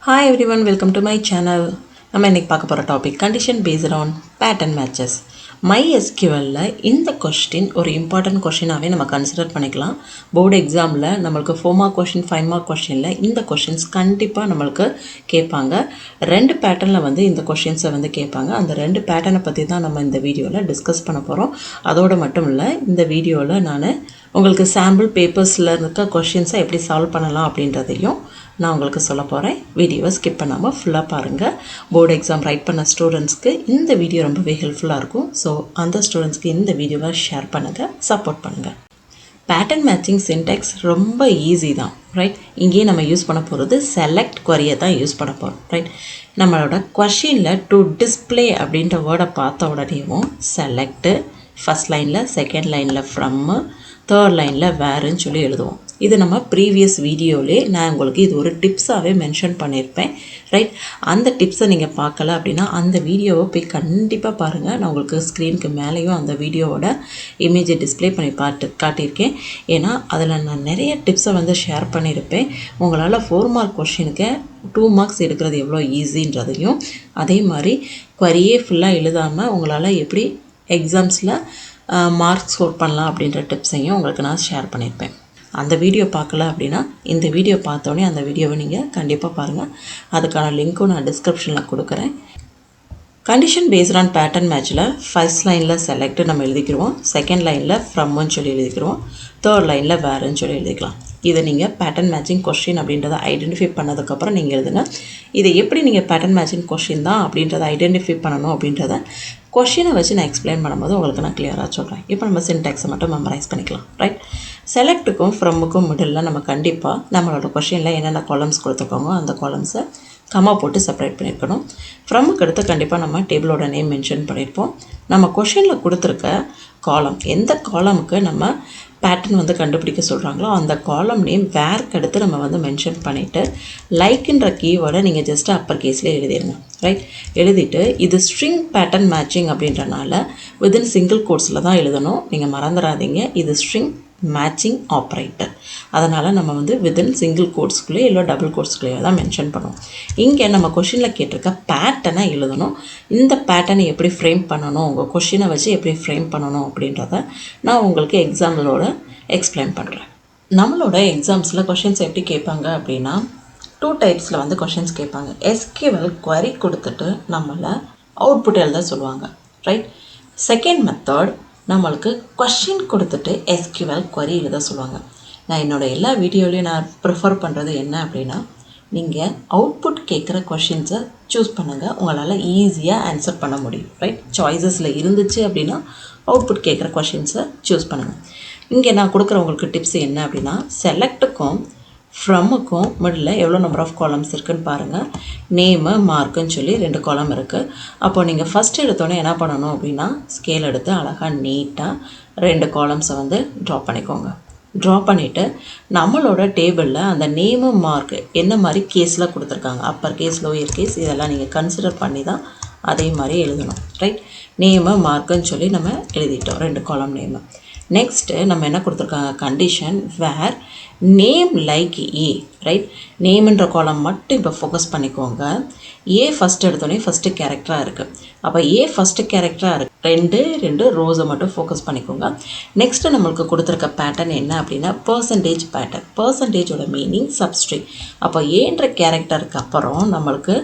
Hi everyone, welcome to my channel. நம்ம இன்னைக்கு பார்க்க போகிற topic condition based on pattern matches. MySQLல இந்த கொஸ்டின் ஒரு இம்பார்ட்டன்ட் கொஸ்டினாகவே நம்ம கன்சிடர் பண்ணிக்கலாம். போர்டு எக்ஸாமில் நம்மளுக்கு 4 மார்க் கொஸ்டின் 5 மார்க் கொஸ்டினில் இந்த கொஸ்டின்ஸ் கண்டிப்பாக நம்மளுக்கு கேட்பாங்க. 2 பேட்டர்னில் இந்த கொஸ்டின்ஸை கேட்பாங்க. அந்த 2 பேட்டர்னை பற்றி தான் நம்ம இந்த வீடியோவில் டிஸ்கஸ் பண்ண போகிறோம். அதோடு மட்டும் இல்லை, இந்த வீடியோவில் நான் உங்களுக்கு சாம்பிள் பேப்பர்ஸில் இருக்க கொஸ்டின்ஸை எப்படி சால்வ் பண்ணலாம் அப்படின்றதையும் நான் உங்களுக்கு சொல்ல போகிறேன். வீடியோவை ஸ்கிப் பண்ணாமல் ஃபுல்லாக பாருங்கள். போர்டு எக்ஸாம் ரைட் பண்ண ஸ்டூடெண்ட்ஸ்க்கு இந்த வீடியோ ரொம்பவே ஹெல்ப்ஃபுல்லாக இருக்கும். ஸோ அந்த ஸ்டூடெண்ட்ஸ்க்கு இந்த வீடியோவை ஷேர் பண்ணுங்கள், சப்போர்ட் பண்ணுங்கள். பேட்டர்ன் மேட்சிங் சின்டெக்ஸ் ரொம்ப ஈஸி தான், ரைட்? இங்கேயே நம்ம யூஸ் பண்ண போகிறது செலக்ட் குவரியை தான் யூஸ் பண்ண போகிறோம், ரைட்? நம்மளோட கொஷினில் டு டிஸ்பிளே அப்படின்ற வேர்டை பார்த்த உடனேவும் செலக்டு, ஃபஸ்ட் லைனில், செகண்ட் லைனில் ஃப்ரம்மு, தேர்ட் லைனில் வேறுன்னு சொல்லி எழுதுவோம். இது நம்ம ப்ரீவியஸ் வீடியோவிலே நான் உங்களுக்கு இது ஒரு டிப்ஸாகவே மென்ஷன் பண்ணியிருப்பேன், ரைட்? அந்த டிப்ஸை நீங்கள் பார்க்கல அப்படின்னா அந்த வீடியோவை போய் கண்டிப்பாக பாருங்கள். நான் உங்களுக்கு ஸ்க்ரீனுக்கு மேலேயும் அந்த வீடியோவோட இமேஜை டிஸ்பிளே பண்ணி காட்டியிருக்கேன். ஏன்னா அதில் நான் நிறைய டிப்ஸை ஷேர் பண்ணியிருப்பேன். உங்களால் 4 மார்க் கொஷினுக்கு 2 மார்க்ஸ் எடுக்கிறது எவ்வளோ ஈஸின்றதையும், அதே மாதிரி குவரியே ஃபுல்லாக எழுதாமல் உங்களால் எப்படி எக்ஸாம்ஸில் மார்க் ஸ்கோர் பண்ணலாம் அப்படின்ற டிப்ஸையும் உங்களுக்கு நான் ஷேர் பண்ணியிருப்பேன். அந்த வீடியோ பார்க்கல அப்படின்னா இந்த வீடியோ பார்த்தோன்னே அந்த வீடியோவை நீங்கள் கண்டிப்பாக பாருங்கள். அதுக்கான லிங்க்கும் நான் டிஸ்கிரிப்ஷனில் கொடுக்குறேன். கண்டிஷன் பேஸ்ட் ஆன் பேட்டர்ன் மேட்ச்சில் ஃபர்ஸ்ட் லைனில் செலக்ட் நம்ம எழுதிக்கிறோம், செகண்ட் லைனில் ஃப்ரம்முன்னு சொல்லி எழுதிக்கிறோம், தேர்ட் லைனில் வேறுன்னு சொல்லி எழுதிக்கலாம். இதை நீங்கள் பேட்டர்ன் மேட்சிங் கொஸ்டின் அப்படின்றத ஐடென்டிஃபை பண்ணதுக்கப்புறம் நீங்கள் எழுதுங்க. இதை எப்படி நீங்கள் பேட்டர்ன் மேட்சிங் கொஸ்டின் தான் அப்படின்றத ஐடென்டிஃபை பண்ணணும் அப்படின்றத கொஷினை வச்சு நான் எக்ஸ்பிளைன் பண்ணும்போது உங்களுக்கு நான் கிளியராக சொல்கிறேன். இப்போ நம்ம சின்டாக்ஸை மட்டும் மெமரைஸ் பண்ணிக்கலாம், ரைட்? செலக்ட்டுக்கும் ஃப்ரம்முக்கும் மிடில் நம்ம கண்டிப்பாக நம்மளோட கொஷினில் என்னென்ன காலம்ஸ் கொடுத்துருக்கோமோ அந்த காலம்ஸை கம்மா போட்டு செப்பரேட் பண்ணியிருக்கணும். ஃப்ரம்முக்கு அடுத்து கண்டிப்பாக நம்ம டேபிளோட நேம் மென்ஷன் பண்ணியிருப்போம். நம்ம கொஷினில் கொடுத்துருக்க காலம், எந்த காலமுக்கு நம்ம பேட்டர்ன் கண்டுபிடிக்க சொல்கிறாங்களோ அந்த காலம் நேம் வேர்க்கு அடுத்து நம்ம மென்ஷன் பண்ணிவிட்டு லைக்குன்ற கீவேர்டை நீங்கள் ஜஸ்ட்டு அப்பர் கேஸ்லேயே எழுதிடுங்க, ரைட்? எழுதிட்டு இது ஸ்ட்ரிங் பேட்டர்ன் மேட்சிங் அப்படின்றனால வித்தின் சிங்கிள் கோட்ஸில் தான் எழுதணும். நீங்கள் மறந்துடாதீங்க, இது ஸ்ட்ரிங் மேட்சிங் ஆப்ரேட்டர். அதனால் நம்ம வித்தின் சிங்கிள் கோட்ஸ்குள்ளே இல்லை டபுள் கோட்ஸ்குள்ளேயே தான் மென்ஷன் பண்ணுவோம். இங்கே நம்ம கொஷினில் கேட்டிருக்க பேட்டர்னை எழுதணும். இந்த பேட்டர்னை எப்படி ஃப்ரேம் பண்ணணும், உங்கள் கொஷினை வச்சு எப்படி ஃப்ரேம் பண்ணணும் அப்படின்றத நான் உங்களுக்கு எக்ஸாம்பிளோட எக்ஸ்பிளைன் பண்ணுறேன். நம்மளோட எக்ஸாம்ஸில் கொஷின்ஸ் எப்படி கேட்பாங்க அப்படின்னா 2 டைப்ஸில் கொஷின்ஸ் கேட்பாங்க. SQL query கொடுத்துட்டு நம்மளை அவுட்புட் எழுத சொல்லுவாங்க, ரைட்? செகண்ட் மெத்தட், நம்மளுக்கு கொஷின் கொடுத்துட்டு SQL query எழுத சொல்லுவாங்க. நான் என்னோடய எல்லா வீடியோலையும் நான் ப்ரிஃபர் பண்ணுறது என்ன அப்படின்னா, நீங்கள் அவுட்புட் கேட்குற கொஷின்ஸை சூஸ் பண்ணுங்கள். உங்களால் ஈஸியாக ஆன்சர் பண்ண முடியும், ரைட்? சாய்ஸஸில் இருந்துச்சு அப்படின்னா அவுட்புட் கேட்குற கொஷின்ஸை சூஸ் பண்ணுங்கள். இங்கே நான் கொடுக்குற உங்களுக்கு டிப்ஸ் என்ன அப்படின்னா, செலக்ட்டுக்கும் ஃப்ரம்முக்கும் மிடில் எவ்வளோ நம்பர் ஆஃப் காலம்ஸ் இருக்குதுன்னு பாருங்கள். நேமு, மார்க்குன்னு சொல்லி 2 காலம் இருக்குது. அப்போது நீங்கள் ஃபஸ்ட் எடுத்தோன்னே என்ன பண்ணணும் அப்படின்னா, ஸ்கேல் எடுத்து அழகாக நீட்டாக 2 காலம்ஸை ட்ரா பண்ணிக்கோங்க. ட்ரா பண்ணிவிட்டு நம்மளோட டேபிளில் அந்த நேமு, மார்க்கு என்ன மாதிரி கேஸில் கொடுத்துருக்காங்க, அப்பர் கேஸ், லோயர் கேஸ், இதெல்லாம் நீங்கள் கன்சிடர் பண்ணி தான் அதே மாதிரி எழுதணும், ரைட்? நேமு, மார்க்குன்னு சொல்லி நம்ம எழுதிட்டோம் 2 காலம் நேமு. நெக்ஸ்ட்டு நம்ம என்ன கொடுத்துருக்காங்க, கண்டிஷன் வேர் நேம் லைக் ஏ, ரைட்? நேம்ன்ற காலம் மட்டும் இப்போ ஃபோக்கஸ் பண்ணிக்கோங்க. ஏ ஃபஸ்ட் எடுத்தோடனே ஃபஸ்ட்டு கேரக்டராக இருக்குது. அப்போ ஏ ஃபஸ்ட்டு கேரக்டராக இருக்குது. 2 ரோஸை மட்டும் ஃபோக்கஸ் பண்ணிக்கோங்க. நெக்ஸ்ட்டு நம்மளுக்கு கொடுத்துருக்க பேட்டர்ன் என்ன அப்படின்னா பர்சன்டேஜ் பேட்டர்ன். பர்சன்டேஜோட மீனிங் சப்ஸ்ட்ரிங். அப்போ ஏன்ற கேரக்டருக்கு அப்புறம் நம்மளுக்கு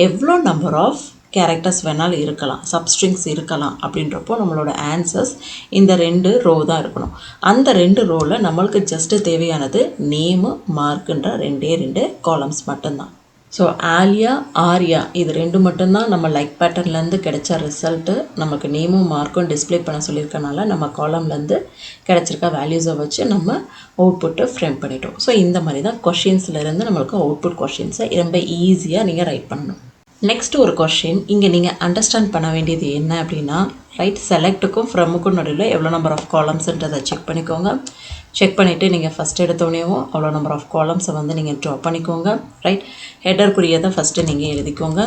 எவ்வளோ நம்பர் ஆஃப் கேரக்டர்ஸ் வேணாலும் இருக்கலாம், சப்ஸ்ட்ரிங்ஸ் இருக்கலாம். அப்படின்றப்போ நம்மளோட ஆன்சர்ஸ் இந்த 2 ரோ தான் இருக்கணும். அந்த 2 ரோவில் நம்மளுக்கு ஜஸ்ட்டு தேவையானது நேமு, மார்க்குன்ற 2 காலம்ஸ் மட்டும்தான். ஸோ ஆலியா, ஆர்யா இது 2 மட்டும்தான் நம்ம லைக் பேட்டர்ன்லேருந்து கிடைச்ச ரிசல்ட்டு. நமக்கு நேமும் மார்க்கும் டிஸ்பிளே பண்ண சொல்லியிருக்கனால நம்ம காலம்லேருந்து கிடைச்சிருக்க வேல்யூஸை வச்சு நம்ம அவுட்புட்டை ஃப்ரேம் பண்ணிட்டோம். ஸோ இந்த மாதிரி தான் கொஷின்ஸ்லேருந்து நம்மளுக்கு அவுட்புட் கொஷின்ஸை ரொம்ப ஈஸியாக நீங்கள் ரைட் பண்ணணும். நெக்ஸ்ட் ஒரு கொஷின் இங்கே நீங்கள் அண்டர்ஸ்டாண்ட் பண்ண வேண்டியது என்ன அப்படின்னா, ரைட்? செலக்ட்டுக்கும் ஃப்ரம்முக்கும் நடுவில் எவ்வளோ நம்பர் ஆஃப் காலம்ஸ்ன்றதை செக் பண்ணிக்கோங்க. செக் பண்ணிவிட்டு நீங்கள் ஃபஸ்ட் எடுத்தோடனேவும் அவ்வளோ நம்பர் ஆஃப் காலம்ஸை நீங்கள் ட்ரா பண்ணிக்கோங்க, ரைட்? ஹெடருக்குரியதை ஃபஸ்ட்டு நீங்கள் எழுதிக்கோங்க,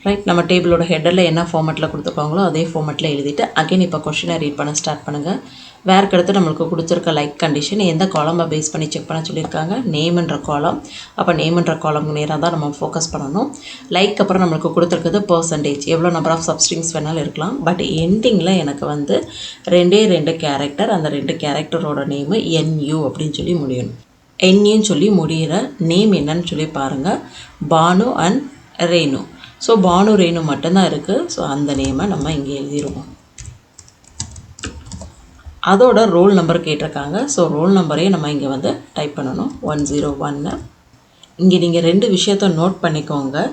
ரைட்? நம்ம டேபிளோட ஹெடரில் என்ன ஃபார்மேட்டில் கொடுத்துருக்காங்களோ அதே ஃபார்மேட்டில் எழுதிட்டு அகைன் இப்போ கொஷினை ரீட் பண்ண ஸ்டார்ட் பண்ணுங்கள். வேர்க்கு அடுத்து நம்மளுக்கு கொடுத்துருக்க லைக் கண்டிஷன் எந்த காலமை பேஸ் பண்ணி செக் பண்ண சொல்லியிருக்காங்க, நேம்ன்ற காலம். அப்போ நேம்ன்ற காலம்க்கு நேராக தான் நம்ம ஃபோக்கஸ் பண்ணணும். லைக் அப்புறம் நம்மளுக்கு கொடுத்துருக்குது பர்சன்டேஜ், எவ்வளோ நம்பர் ஆஃப் சப்ஸ்ட்ரிங்ஸ் வேணாலும் இருக்கலாம். பட் எண்டிங்கில் எனக்கு வந்து 2 கேரக்டர், அந்த 2 கேரக்டரோட நேமு NU அப்படின்னு சொல்லி முடியணும். NUன்னு சொல்லி முடிகிற நேம் என்னன்னு சொல்லி பாருங்கள், பானு அண்ட் ரேணு. ஸோ பானு ரேணு மட்டும்தான் இருக்குது. ஸோ அந்த நேமை நம்ம இங்கே எழுதிடுவோம். அதோட ரோல் நம்பர் கேட்டிருக்காங்க. ஸோ ரோல் நம்பரையே நம்ம இங்கே வந்து டைப் பண்ணணும், 101. இங்கே நீங்கள் 2 விஷயத்த நோட் பண்ணிக்கோங்க.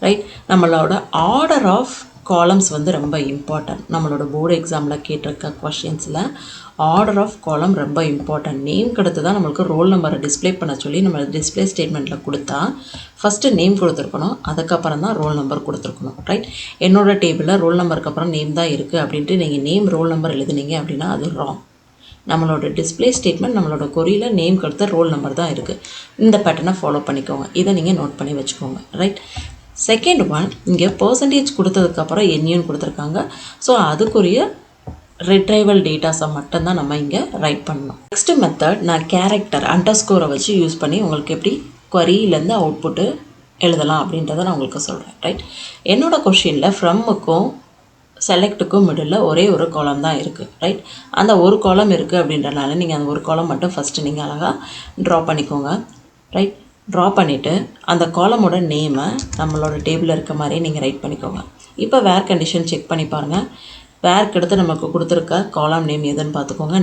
ரைட், நம்மளோட ஆர்டர் ஆஃப் காலம்ஸ் வந்து ரொம்ப இம்பார்ட்டன்ட். நம்மளோட போர்டு எக்ஸாமில் கேட்டிருக்க கொஷின்ஸில் ஆர்டர் ஆஃப் காலம் ரொம்ப இம்பார்ட்டன்ட். நேம்க்கு அடுத்து தான் நம்மளுக்கு ரோல் நம்பரை டிஸ்பிளே பண்ண சொல்லி நம்ம டிஸ்பிளே ஸ்டேட்மெண்ட்டில் கொடுத்தா ஃபஸ்ட்டு நேம் கொடுத்துருக்கணும், அதுக்கப்புறம் தான் ரோல் நம்பர் கொடுத்துருக்கணும். ரைட், என்னோட டேபிளில் ரோல் நம்பருக்கு அப்புறம் நேம் தான் இருக்குது அப்படின்ட்டு நீங்கள் நேம் ரோல் நம்பர் எழுதுனீங்க அப்படின்னா அது ராங். நம்மளோட டிஸ்பிளே ஸ்டேட்மெண்ட் நம்மளோட கொரியில் நேம் கொடுத்த ரோல் நம்பர் தான் இருக்குது. இந்த பேட்டர்னை ஃபாலோ பண்ணிக்கோங்க, இதை நீங்கள் நோட் பண்ணி வச்சுக்கோங்க. ரைட், செகண்ட் ஒன், இங்கே பர்சன்டேஜ் கொடுத்ததுக்கப்புறம் NUன்னு கொடுத்துருக்காங்க. ஸோ அதுக்குரிய ரிட்ரைவல் டேட்டாஸை மட்டும்தான் நம்ம இங்கே ரைட் பண்ணணும். நெக்ஸ்ட் மெத்தட், நான் கேரக்டர் அண்டர்ஸ்கோரை வச்சு யூஸ் பண்ணி உங்களுக்கு எப்படி கொரியிலேருந்து அவுட்புட்டு எழுதலாம் அப்படின்றத நான் உங்களுக்கு சொல்கிறேன். ரைட், என்னோடய கொஷினில் ஃப்ரம்முக்கும் செலக்ட்டுக்கும் மிடில் ஒரே ஒரு காலம் தான் இருக்குது. ரைட், அந்த ஒரு காலம் இருக்குது அப்படின்றனால நீங்கள் அந்த ஒரு காலம் மட்டும் ஃபஸ்ட்டு நீங்கள் அழகாக ட்ரா பண்ணிக்கோங்க. ரைட், ட்ரா பண்ணிவிட்டு அந்த காலமோட நேமை நம்மளோட டேபிளில் இருக்க மாதிரியே நீங்கள் ரைட் பண்ணிக்கோங்க. இப்போ வேர் கண்டிஷன் செக் பண்ணி பாருங்கள். வேர்க்கு எடுத்து நமக்கு கொடுத்துருக்க காலம் நேம் எதுன்னு பார்த்துக்கோங்க,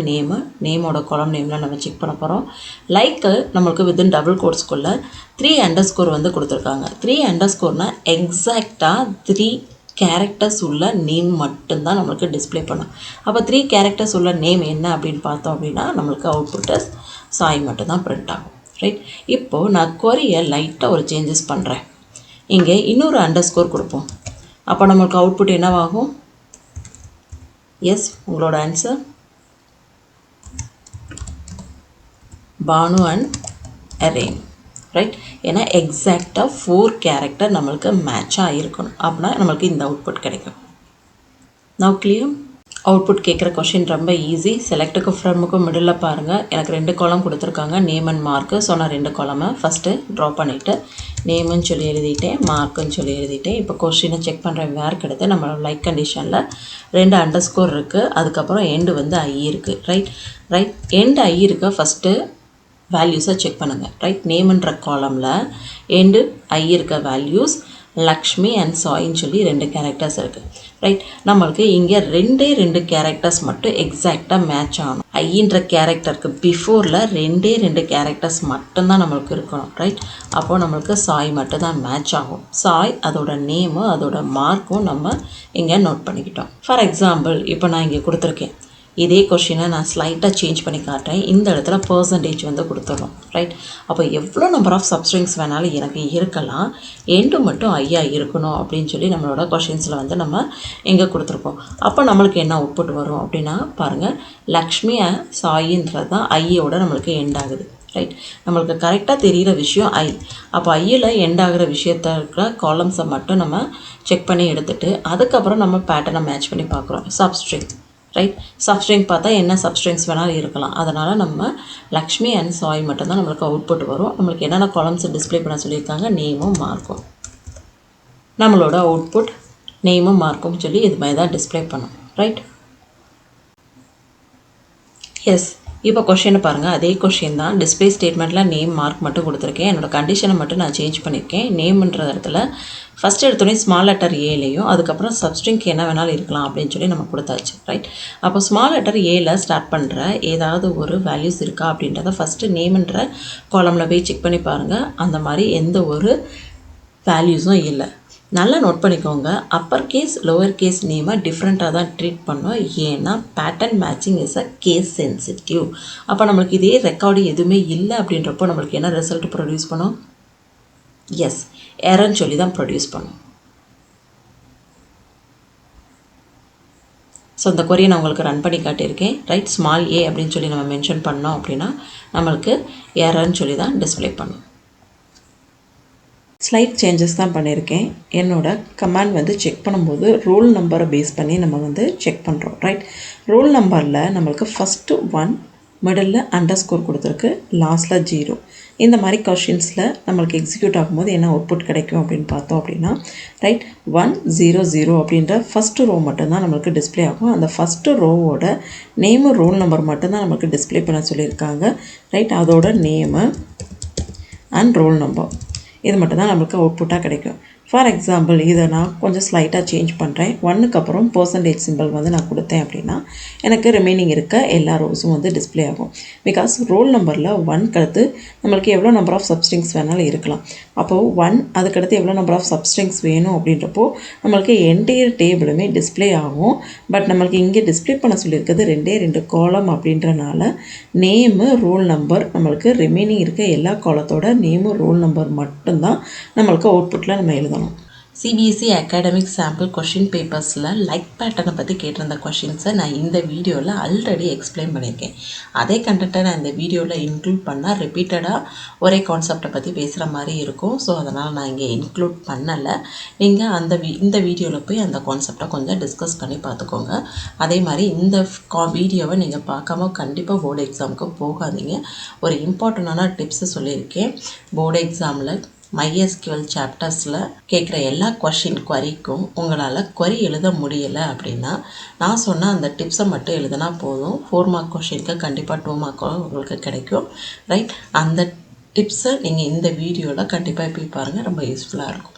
நேமோட காலம் நேமில் நம்ம செக் பண்ண போகிறோம். லைக்கு நம்மளுக்கு வித்தின் டபுள் கோட்ஸ்குள்ளே 3_ வந்து கொடுத்துருக்காங்க. 3_ எக்ஸாக்டாக 3 கேரக்டர்ஸ் உள்ள நேம் மட்டும்தான் நம்மளுக்கு டிஸ்பிளே பண்ணும். அப்போ 3 கேரக்டர்ஸ் உள்ள நேம் என்ன அப்படின்னு பார்த்தோம் அப்படின்னா நம்மளுக்கு அவுட்புட்டு சாய் மட்டும்தான் பிரிண்ட் ஆகும். ரைட், இப்போது நான் கொரியை லைட்டாக ஒரு சேஞ்சஸ் பண்ணுறேன். இங்கே இன்னொரு அண்டர்ஸ்கோர் கொடுப்போம். அப்போ நம்மளுக்கு அவுட்புட் என்னவாகும்? எஸ், உங்களோட answer Banu and Renu. Right, ஏன்னா எக்ஸாக்டாக 4 கேரக்டர் நம்மளுக்கு மேட்சாக இருக்கணும், அப்படின்னா நம்மளுக்கு இந்த அவுட்புட் கிடைக்கும். Now clear? அவுட்புட் கேட்குற கொஷின் ரொம்ப ஈஸி. செலக்ட்டுக்கும் ஃப்ரம்முக்கும் மிடில் பாருங்கள், எனக்கு 2 காலம் கொடுத்துருக்காங்க, நேம் அண்ட் மார்க்கு. ஸோ நான் 2 காலமை ஃபஸ்ட்டு ட்ரா பண்ணிவிட்டு நேமுன்னு சொல்லி எழுதிட்டேன், மார்க்குன்னு சொல்லி எழுதிட்டேன். இப்போ கொஷினை செக் பண்ணுறேன். வேர்க்கு எடுத்து நம்ம லைக் கண்டிஷனில் 2 அண்டர்ஸ்கோர் இருக்குது, அதுக்கப்புறம் எண்டு வந்து I இருக்குது. ரைட், எண்டு I இருக்க ஃபஸ்ட்டு வேல்யூஸை செக் பண்ணுங்கள். ரைட், நேம்ன்ற காலமில் எண்டு I இருக்க வேல்யூஸ் லக்ஷ்மி அண்ட் சாயின்னு சொல்லி 2 கேரக்டர்ஸ் இருக்குது. ரைட், நம்மளுக்கு இங்கே 2 கேரக்டர்ஸ் மட்டும் எக்ஸாக்டாக மேட்ச் ஆகணும். ஐன்ற கேரக்டருக்கு பிஃபோரில் 2 கேரக்டர்ஸ் மட்டும்தான் நம்மளுக்கு இருக்கணும். ரைட், அப்போது நம்மளுக்கு சாய் மட்டும்தான் மேட்ச் ஆகும். சாய் அதோட நேமும் அதோட மார்க்கும் நம்ம இங்கே நோட் பண்ணிக்கிட்டோம். ஃபார் எக்ஸாம்பிள், இப்போ நான் இங்கே கொடுத்துருக்கேன், இதே கொஷினை நான் ஸ்லைட்டாக சேஞ்ச் பண்ணி காட்டுறேன். இந்த இடத்துல பர்சன்டேஜ் வந்து கொடுத்துடணும். ரைட், அப்போ எவ்வளோ நம்பர் ஆஃப் சப்ஸ்ட்ரிங்ஸ் வேணாலும் எனக்கு இருக்கலாம், எண்டு மட்டும் ஐயா இருக்கணும் அப்படின்னு சொல்லி நம்மளோட கொஷின்ஸில் வந்து நம்ம இங்கே கொடுத்துருக்கோம். அப்போ நம்மளுக்கு என்ன அவுட்புட் வரும் அப்படின்னா பாருங்கள், லக்ஷ்மி சாயின்றது தான் ஐயோட நம்மளுக்கு எண்ட் ஆகுது. ரைட், நம்மளுக்கு கரெக்டாக தெரிகிற விஷயம் I. அப்போ ஐயில் எண்ட் ஆகிற விஷயத்த இருக்கிற காலம்ஸை மட்டும் நம்ம செக் பண்ணி எடுத்துகிட்டு அதுக்கப்புறம் நம்ம பேட்டர்னை மேட்ச் பண்ணி பார்க்குறோம். சப்ஸ்ட்ரிங். ரைட், சப்ஸ்ட்ரிங் பார்த்தா என்ன சப்ஸ்ட்ரிங்ஸ் வேணாலும் இருக்கலாம். அதனால் நம்ம லக்ஷ்மி அண்ட் சாய் மட்டும்தான் நம்மளுக்கு அவுட்புட் வரும். நம்மளுக்கு என்னென்ன காலம்ஸ் டிஸ்பிளே பண்ண சொல்லியிருக்காங்க, நேமும் மார்க்கும். நம்மளோட அவுட்புட் நேமும் மார்க்கும் சொல்லி இது மாதிரி தான் டிஸ்பிளே பண்ணும். Right, yes. இப்போ கொஷினை பாருங்கள், அதே கொஷின் தான். டிஸ்பிளே ஸ்டேட்மெண்ட்டில் நேம் மார்க் மட்டும் கொடுத்துருக்கேன். என்னோடய கண்டிஷனை மட்டும் நான் சேஞ்ச் பண்ணியிருக்கேன். நேம்ன்ற இடத்துல ஃபஸ்ட் எடுத்தோடனே ஸ்மால் லெட்டர் ஏலையும் அதுக்கப்புறம் சப்ஸ்ட்ரிங்க்கு என்ன வேணாலும் இருக்கலாம் அப்படின்னு சொல்லி நம்ம கொடுத்தாச்சு. ரைட், அப்போ ஸ்மால் லெட்டர் ஏல ஸ்டார்ட் பண்ணுற ஏதாவது ஒரு வேல்யூஸ் இருக்கா அப்படின்றத ஃபஸ்ட்டு நேம்ன்ற காலமில் போய் செக் பண்ணி பாருங்கள். அந்த மாதிரி எந்த ஒரு வேல்யூஸும் இல்லை. நல்லா நோட் பண்ணிக்கோங்க, அப்பர் கேஸ் லோவர் கேஸ் நேமை டிஃப்ரெண்ட்டாக தான் ட்ரீட் பண்ணோம். ஏன்னா pattern matching is a case sensitive. அப்போ நம்மளுக்கு இதே ரெக்கார்டு எதுவுமே இல்லை அப்படின்றப்போ நம்மளுக்கு என்ன ரிசல்ட் ப்ரொடியூஸ் பண்ணோம்? எஸ், எரர்ன்னு சொல்லி தான் ப்ரொடியூஸ் பண்ணும். ஸோ இந்த கொரியை நான் உங்களுக்கு ரன் பண்ணி காட்டியிருக்கேன். ரைட், ஸ்மால் a அப்படின்னு சொல்லி நம்ம மென்ஷன் பண்ணோம் அப்படின்னா நம்மளுக்கு எரர்ன்னு சொல்லி தான் டிஸ்பிளே பண்ணும். ஸ்லைட் சேஞ்சஸ் தான் பண்ணியிருக்கேன். என்னோட கமாண்ட் வந்து செக் பண்ணும்போது ரோல் நம்பரை பேஸ் பண்ணி நம்ம வந்து செக் பண்ணுறோம். ரைட், ரோல் நம்பரில் நம்மளுக்கு ஃபஸ்ட்டு 1, மிடில் அண்டர்ஸ்கோர் கொடுத்துருக்கு, லாஸ்ட்டில் 0. இந்த மாதிரி கொஷின்ஸில் நம்மளுக்கு எக்ஸிக்யூட் ஆகும்போது என்ன அவுட்புட் கிடைக்கும் அப்படின்னு பார்த்தோம் அப்படின்னா, ரைட், 100 அப்படின்ற ஃபஸ்ட்டு ரோ மட்டும்தான் நம்மளுக்கு டிஸ்பிளே ஆகும். அந்த ஃபஸ்ட்டு ரோவோட நேமு ரோல் நம்பர் மட்டும்தான் நம்மளுக்கு டிஸ்பிளே பண்ண சொல்லியிருக்காங்க. ரைட், அதோட நேமு அண்ட் ரோல் நம்பர் இது மட்டும்தான் நம்மளுக்கு அவுட்புட்டாக கிடைக்கும். ஃபார் எக்ஸாம்பிள் இதை நான் கொஞ்சம் ஸ்லைட்டாக சேஞ்ச் பண்ணுறேன். 1க்கு அப்புறம் பர்சன்டேஜ் சிம்பிள் வந்து நான் கொடுத்தேன் அப்படின்னா எனக்கு ரிமைனிங் இருக்க எல்லா ரோஸும் வந்து டிஸ்பிளே ஆகும். பிகாஸ் ரோல் நம்பரில் 1க்கு அடுத்து நம்மளுக்கு எவ்வளோ நம்பர் ஆஃப் சப்ஸ்ட்ரிங்ஸ் வேணாலும் இருக்கலாம். அப்போது 1 அதுக்கடுத்து எவ்வளோ நம்பர் ஆஃப் சப்ஸ்ட்ரிங்ஸ் வேணும் அப்படின்றப்போ நம்மளுக்கு என்டையர் டேபிளுமே டிஸ்பிளே ஆகும். பட் நம்மளுக்கு இங்கே டிஸ்பிளே பண்ண சொல்லியிருக்கிறது 2 காலம் அப்படின்றனால நேமு ரோல் நம்பர் நம்மளுக்கு ரிமைனிங் இருக்க எல்லா காலத்தோட நேமு ரோல் நம்பர் மட்டும்தான் நம்மளுக்கு அவுட்புட்டில் நம்ம எழுதணும். சிபிஎஸ்சி அகாடமிக் சாம்பிள் கொஷின் பேப்பர்ஸில் லைக் பேட்டர்னை பற்றி கேட்டிருந்த கொஷின்ஸை நான் இந்த வீடியோவில் ஆல்ரெடி எக்ஸ்பிளைன் பண்ணியிருக்கேன். அதே கண்டென்ட்டை நான் இந்த வீடியோவில் இன்க்ளூட் பண்ணால் ரிப்பீட்டடாக ஒரே கான்செப்டை பற்றி பேசுகிற மாதிரி இருக்கும். ஸோ அதனால் நான் இங்கே இன்க்ளூட் பண்ணலை. நீங்கள் இந்த வீடியோவில் போய் அந்த கான்செப்டை கொஞ்சம் டிஸ்கஸ் பண்ணி பார்த்துக்கோங்க. அதே மாதிரி இந்த வீடியோவை நீங்கள் பார்க்காம கண்டிப்பாக போர்டு எக்ஸாமுக்கு போகாதீங்க. ஒரு இம்பார்ட்டண்டான டிப்ஸை சொல்லியிருக்கேன். போர்டு எக்ஸாமில் MySQL சாப்டர்ஸில் கேட்குற எல்லா குவரிக்கும் உங்களால் குவரி எழுத முடியலை அப்படின்னா நான் சொன்ன அந்த டிப்ஸை மட்டும் எழுதினா போதும். 4 மார்க் கொஷினுக்கு கண்டிப்பாக 2 மார்க் உங்களுக்கு கிடைக்கும். ரைட், அந்த டிப்ஸை நீங்கள் இந்த வீடியோவில் கண்டிப்பாக போய் பாருங்கள், ரொம்ப யூஸ்ஃபுல்லாக இருக்கும்.